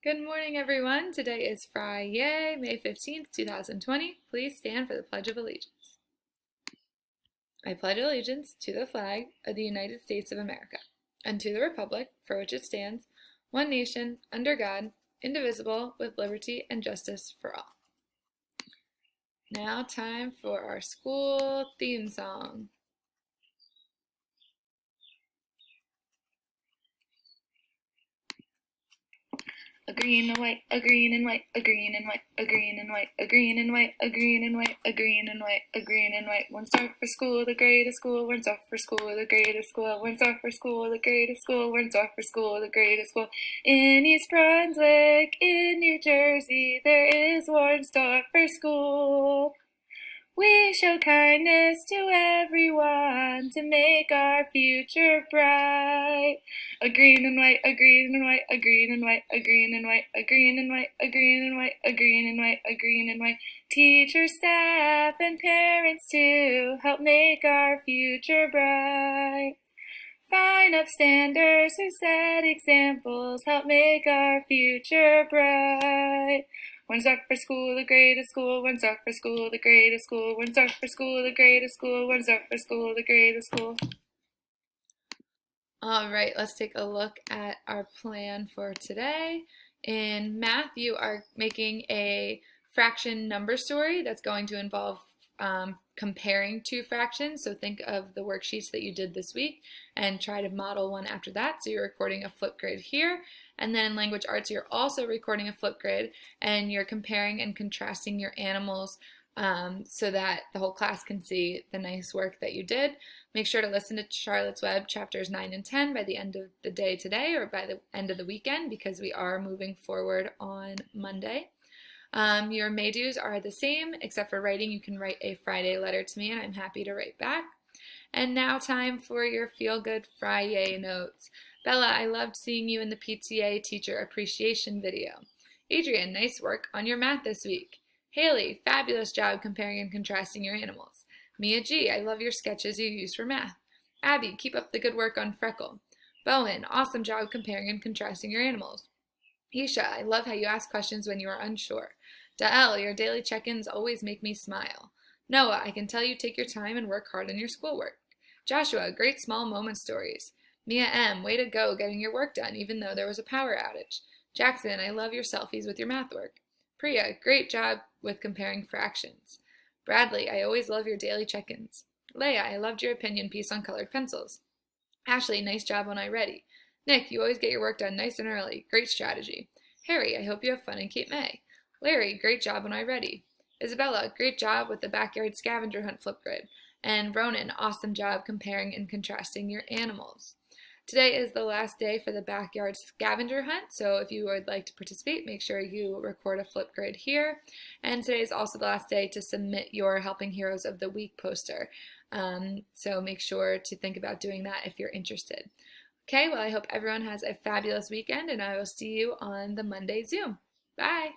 Good morning, everyone. Today is Friday, May 15th, 2020. Please stand for the Pledge of Allegiance. I pledge allegiance to the flag of the United States of America and to the republic for which it stands, one nation, under God, indivisible, with liberty and justice for all. Now time for our school theme song. A green and white, a green and white, a green and white, a green and white, a green and white, a green and white, a green and white, a green and white. One's off for school, the greatest school. One's off for school, the greatest school. One's off for school, the greatest school. One's off for school, the greatest school. In East Brunswick, in New Jersey, there is Warnsdorfer School. We show kindness to everyone to make our future bright. A green and white, a green and white, a green and white, a green and white, a green and white, a green and white, a green and white, a green and white. Teachers, staff, and parents too help make our future bright. Fine upstanders who set examples help make our future bright. One's off for school, the greatest school. One's off for school, the greatest school. One's off for school, the greatest school. One's off for school, the greatest school. All right, let's take a look at our plan for today. In math, you are making a fraction number story that's going to involve comparing two fractions. So think of the worksheets that you did this week and try to model one after that. So you're recording a flip grid here. And then in language arts, you're also recording a flip grid and you're comparing and contrasting your animals so that the whole class can see the nice work that you did. Make sure to listen to Charlotte's Web chapters 9 and 10 by the end of the day today or by the end of the weekend because we are moving forward on Monday. Your may-dos are the same, except for writing. You can write a Friday letter to me, and I'm happy to write back. And now time for your feel-good Friday notes. Bella, I loved seeing you in the PTA teacher appreciation video. Adrian, nice work on your math this week. Haley, fabulous job comparing and contrasting your animals. Mia G, I love your sketches you use for math. Abby, keep up the good work on Freckle. Bowen, awesome job comparing and contrasting your animals. Isha, I love how you ask questions when you are unsure. Dael, your daily check-ins always make me smile. Noah, I can tell you take your time and work hard on your schoolwork. Joshua, great small moment stories. Mia M, way to go getting your work done even though there was a power outage. Jackson, I love your selfies with your math work. Priya, great job with comparing fractions. Bradley, I always love your daily check-ins. Leah, I loved your opinion piece on colored pencils. Ashley, nice job on iReady. Nick, you always get your work done nice and early. Great strategy. Harry, I hope you have fun in Cape May. Larry, great job on iReady. Isabella, great job with the backyard scavenger hunt flip grid. And Ronan, awesome job comparing and contrasting your animals. Today is the last day for the backyard scavenger hunt, so if you would like to participate, make sure you record a flip grid here. And today is also the last day to submit your Helping Heroes of the Week poster. So make sure to think about doing that if you're interested. Okay, well, I hope everyone has a fabulous weekend, and I will see you on the Monday Zoom. Bye!